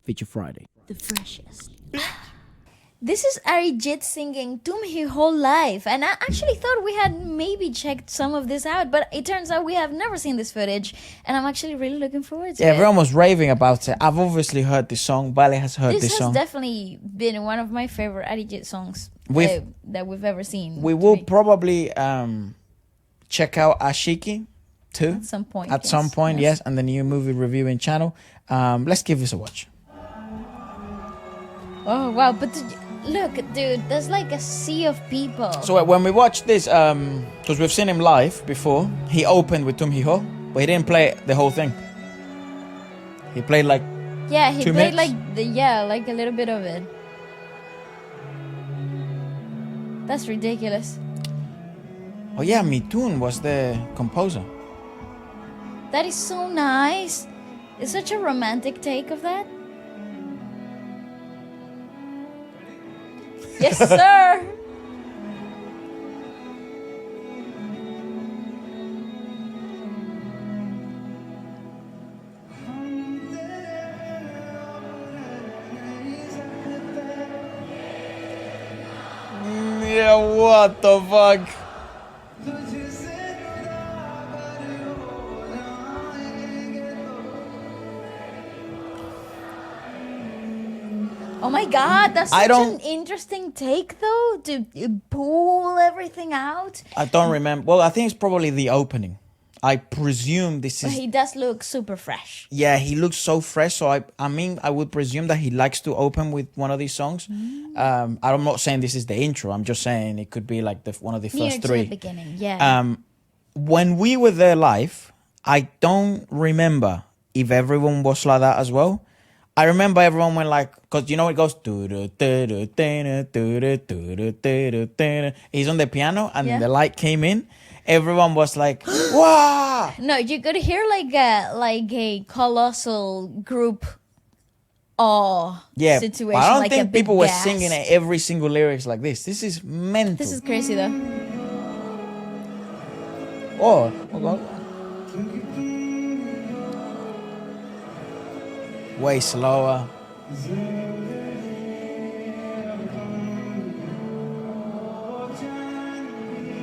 Feature Friday. The freshest. This is Arijit singing "Tum Hi Whole Life," and I actually thought we had maybe checked some of this out, but it turns out we have never seen this footage, and I'm actually really looking forward to it. Everyone was raving about it. I've obviously heard this song. Vale has heard this song. This has definitely been one of my favorite Arijit songs that we've ever seen. We will probably check out Ashiki too. At some point. At some point, yes, and the new movie reviewing channel. Let's give this a watch. Oh, wow. But look, dude, there's like a sea of people. So when we watched this, because we've seen him live before, he opened with Tum Hi Ho, but he didn't play the whole thing. He played like he 2 played minutes. like a little bit of it. That's ridiculous. Oh yeah, Mitun was the composer. That is so nice. It's such a romantic take of that. Yes, sir. Yeah, what the fuck? Oh my god, that's such don't- an interesting take though, to pull everything out. I don't remember. Well, I think it's probably the opening. I presume this But is. he does look super fresh. Yeah, he looks so fresh. So I mean, I would presume that he likes to open with one of these songs. I'm not saying this is the intro. I'm just saying it could be like one of the Near first to three. the beginning, yeah. When we were there live, I don't remember if everyone was like that as well. I remember everyone went like, because you know it goes. He's on the piano and Yeah. the light came in. Everyone was like, "Wow!" No, you could hear like a colossal group Yeah, situation. but I don't like a think big people were gas. singing every single lyrics like this. This is mental. This is crazy though. Oh God. Way slower.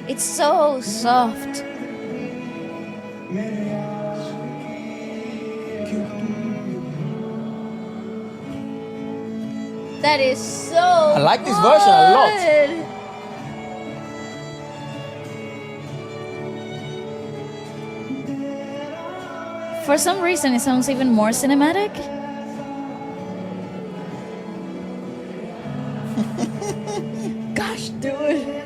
It's so soft. That is so I like this version a lot. For some reason, it sounds even more cinematic. Gosh, dude.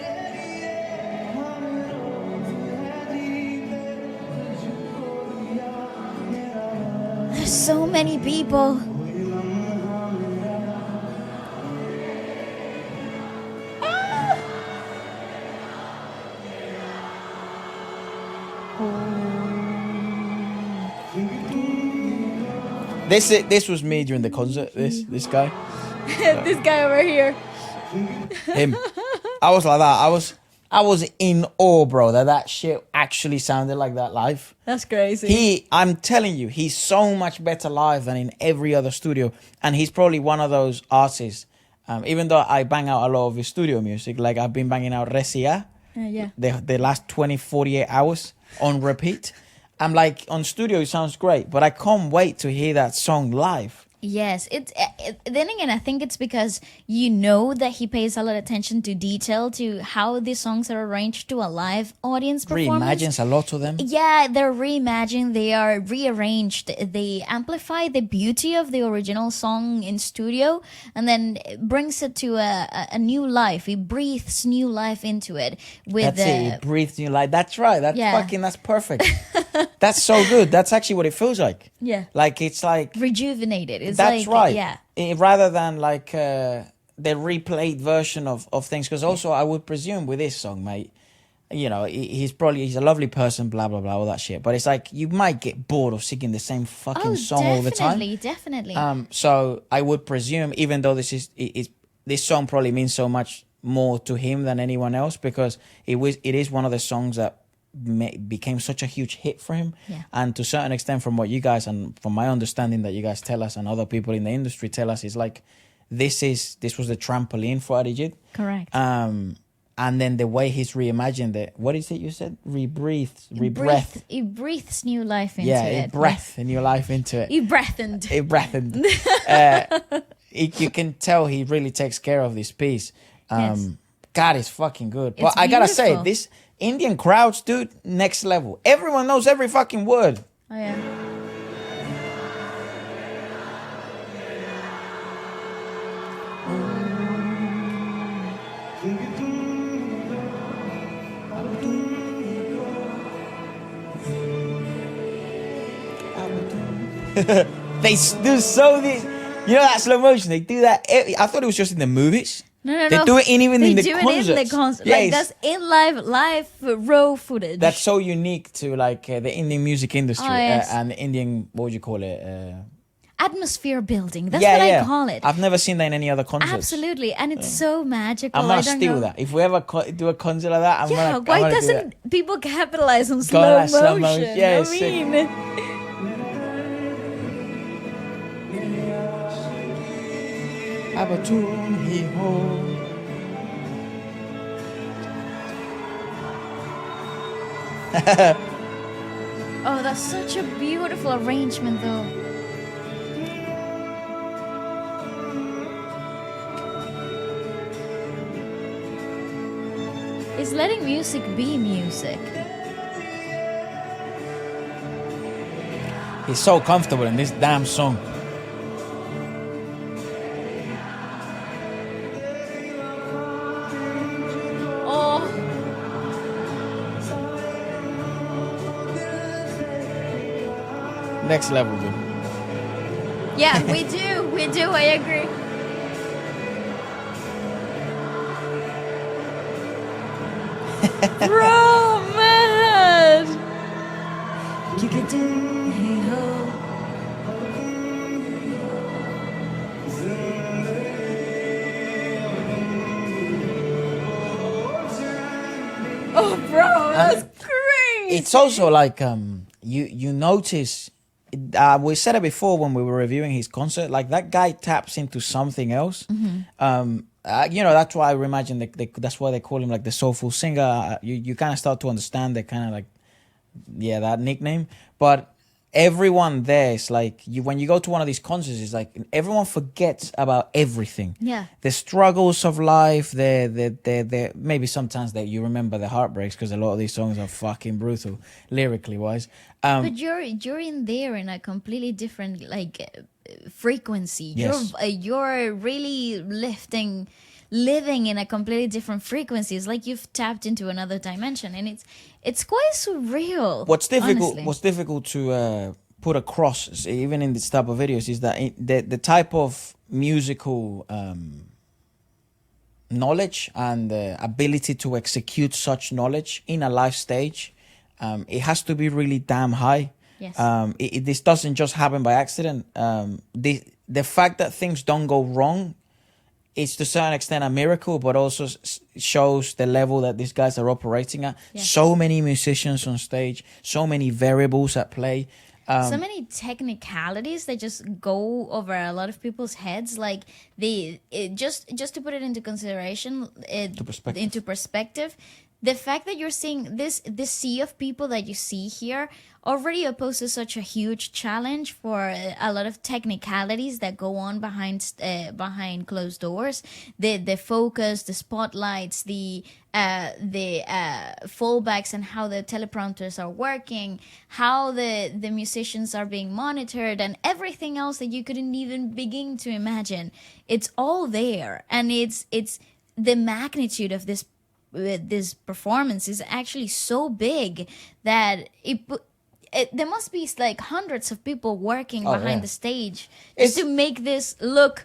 There's so many people. This was me during the concert. This guy, This guy over here. him. I was like that. I was in awe, bro. That shit actually sounded like that live. That's crazy. I'm telling you, he's so much better live than in every other studio, and he's probably one of those artists. Even though I bang out a lot of his studio music, like I've been banging out Resia, Yeah. the last 48 hours on repeat. I'm like, on studio, it sounds great, but I can't wait to hear that song live. Yes, then again, I think it's because you know that he pays a lot of attention to detail, to how these songs are arranged to a live audience performance. Reimagines a lot of them. Yeah, they're reimagined, they are rearranged, they amplify the beauty of the original song in studio and then brings it to a new life. He breathes new life into it. That's it, it breathes new life. That's right, that's perfect. That's so good. That's actually what it feels like. Yeah. Like, it's like... rejuvenated. It's That's like, right. Yeah. Rather than like the replayed version of things. Because also I would presume with this song, mate, you know, he's a lovely person, blah, blah, blah, all that shit. But it's like, you might get bored of singing the same fucking song all the time. Definitely. So I would presume, even though this song probably means so much more to him than anyone else, because it is one of the songs that became such a huge hit for him. Yeah. And to a certain extent, from what you guys and from my understanding that you guys tell us and other people in the industry tell us, is like this was the trampoline for Arijit. Correct. And then the way he's reimagined it. What is it you said? Rebreathed. He breathes new life into Yeah, it. he breathed a new life into it. He breathed. He breathed. You can tell he really takes care of this piece. Yes. God, it's fucking good. It's But I gotta say, beautiful. this Indian crowds, dude, next level. Everyone knows every fucking word. Oh yeah. They do so this. You know that slow motion? They do that. I thought it was just in the movies. No. They do it even in the They do concerts. it in the concert. Yeah, Like that's in live raw footage. that's so unique to like the Indian music industry Oh, yes. and Indian. What would you call it? atmosphere building. That's what I call it. I've never seen that in any other concert. Absolutely, and it's so magical. I'm gonna I don't steal know. that. If we ever do a concert like that, I'm Yeah, gonna. why I'm gonna do doesn't that. people capitalize on Go slow on that slow motion? motion. Yeah, I it's sick. mean, Abattoon, hee-ho. oh, that's such a beautiful arrangement, though. It's letting music be music. He's so comfortable in this damn song. Oh, Next level, dude. yeah, we do, I agree. Bro, man! You could do, hey ho. Oh, bro, that's crazy. It's also like you notice. We said it before when we were reviewing his concert. Like that guy taps into something else. You know, that's why I imagine that's why they call him like the soulful singer. You kind of start to understand the kind of like that nickname. But everyone there is like when you go to one of these concerts, it's like everyone forgets about everything. Yeah. The struggles of life. The maybe sometimes that you remember the heartbreaks because a lot of these songs are fucking brutal lyrically wise. But you're in there in a completely different frequency. Yes. You're really living in a completely different frequency. It's like you've tapped into another dimension, and it's quite surreal. What's honestly. difficult to put across, even in this type of videos, is that the type of musical knowledge and ability to execute such knowledge in a live stage, it has to be really damn high. Yes. This doesn't just happen by accident. The fact that things don't go wrong, it's to a certain extent a miracle, but also shows the level that these guys are operating at. Yeah. So many musicians on stage, so many variables at play. So many technicalities that just go over a lot of people's heads. Like just to put it into consideration, into perspective, the fact that you're seeing this sea of people that you see here already poses such a huge challenge for a lot of technicalities that go on behind closed doors. The focus, the spotlights, the fallbacks, and how the teleprompters are working, how the musicians are being monitored, and everything else that you couldn't even begin to imagine. It's all there, and it's the magnitude of this performance is actually so big that there must be like hundreds of people working behind the stage just to make this look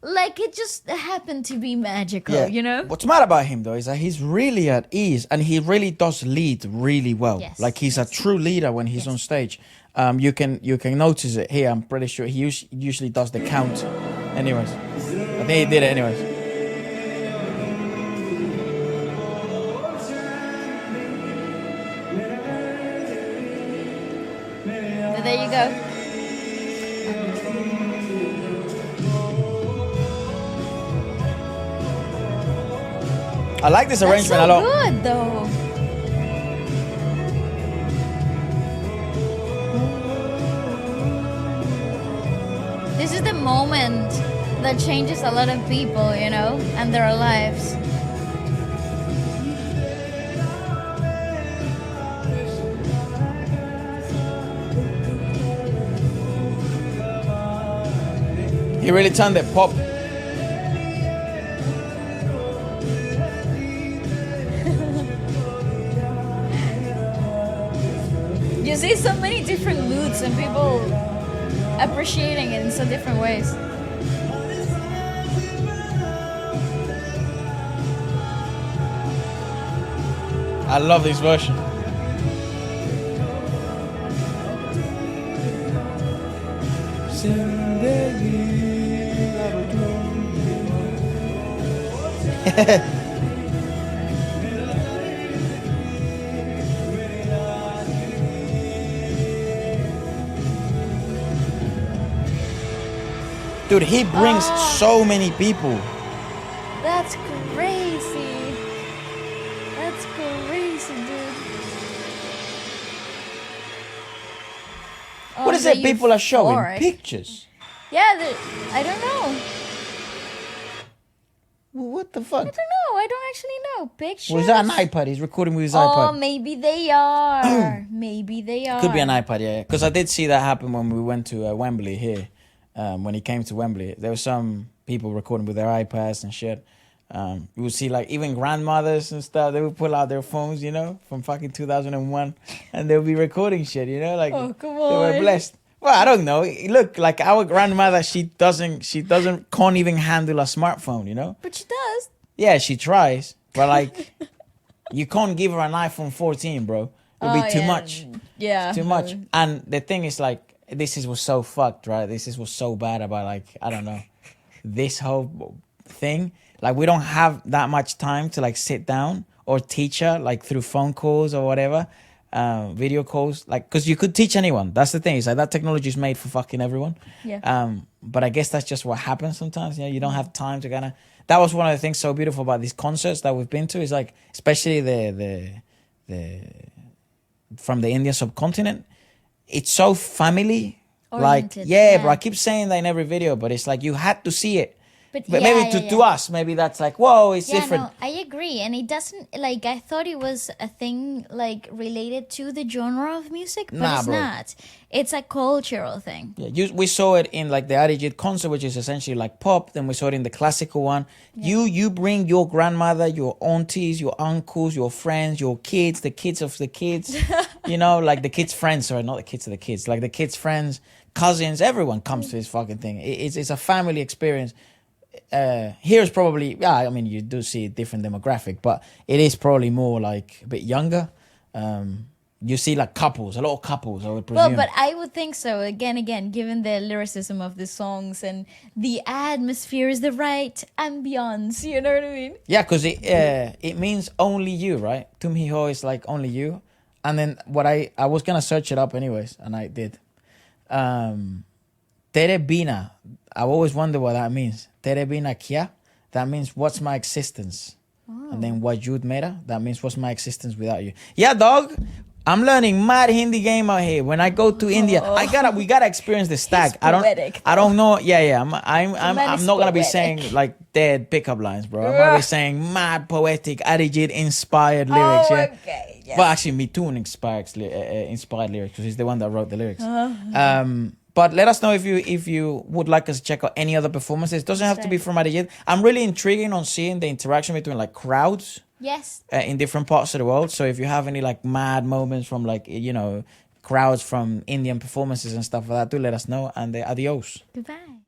like it just happened to be magical, you know? What's mad about him though is that he's really at ease and he really does lead really well. Yes, like he's a true leader when he's on stage. You can notice it here. I'm pretty sure he usually does the count. Anyways, I think he did it anyways. I like this That's arrangement so a lot. good, though. This is the moment that changes a lot of people, you know, and their lives. He really turned it pop. You see so many different moods and people appreciating it in so different ways. I love this version. Dude, he brings so many people. That's crazy. That's crazy, dude. What is it people are showing? Pictures. Yeah, I don't know. What the fuck? I don't know. I don't actually know. Pictures. Was that an iPad? He's recording with his Oh, iPad. maybe they are. Maybe they are. Could be an iPad, yeah. Because I did see that happen when we went to Wembley here. When he came to Wembley, there were some people recording with their iPads and shit. You would see like even grandmothers and stuff. They would pull out their phones, you know, from fucking 2001, and they would be recording shit, you know, like Oh, come they were on. blessed. Well, I don't know. Look, like our grandmother, she can't even handle a smartphone, you know. But she does. Yeah, she tries, but like, you can't give her an iPhone 14, bro. It'll be too much. Yeah. Too much. And the thing is, like, this was so fucked, right? This was so bad about, like, I don't know, this whole thing. Like, we don't have that much time to, like, sit down or teach her, like, through phone calls or whatever, video calls. Like, because you could teach anyone. That's the thing. It's like that technology is made for fucking everyone. Yeah. But I guess that's just what happens sometimes. You know, you don't have time to kind of... That was one of the things so beautiful about these concerts that we've been to. Is like, especially the from the Indian subcontinent, it's so family Oriented, like yeah, yeah. bro, I keep saying that in every video, but it's like you had to see it. But maybe to us, maybe that's like, whoa, it's different. No, I agree. And it doesn't, like, I thought it was a thing, like, related to the genre of music, but Nah, it's bro. not. It's a cultural thing. Yeah, we saw it in like the Arijit concert, which is essentially like pop. Then we saw it in the classical one. Yeah. You bring your grandmother, your aunties, your uncles, your friends, your kids, the kids of the kids, you know, like the kids' friends, sorry, not the kids of the kids, like the kids' friends, cousins, everyone comes to this fucking thing. It's a family experience. Here's probably, yeah, I mean, you do see a different demographic, but it is probably more like a bit younger. You see like couples, a lot of couples, I would presume. Well, but I would think so. Again, given the lyricism of the songs and the atmosphere is the right ambience, you know what I mean? Yeah, because it means only you, right? Tum hi ho is like only you. And then what I was going to search it up anyways, and I did. Tere bina, I always wonder what that means. Tere bina kya? That means what's my existence? Oh. And then wajud mera, that means what's my existence without you. Yeah, dog. I'm learning mad Hindi game out here. When I go to India, we gotta experience the stag. I don't know. Yeah. I'm not gonna be saying like dead pickup lines, bro. I'm gonna be saying mad poetic, Arijit inspired lyrics. Oh, yeah. okay. Yeah. But actually, Mitun inspired lyrics because he's the one that wrote the lyrics. But let us know if you would like us to check out any other performances. It doesn't have to be from Arijit. I'm really intrigued on seeing the interaction between like crowds. Yes. In different parts of the world. So if you have any like mad moments from like, you know, crowds from Indian performances and stuff like that, do let us know. And adios. Goodbye.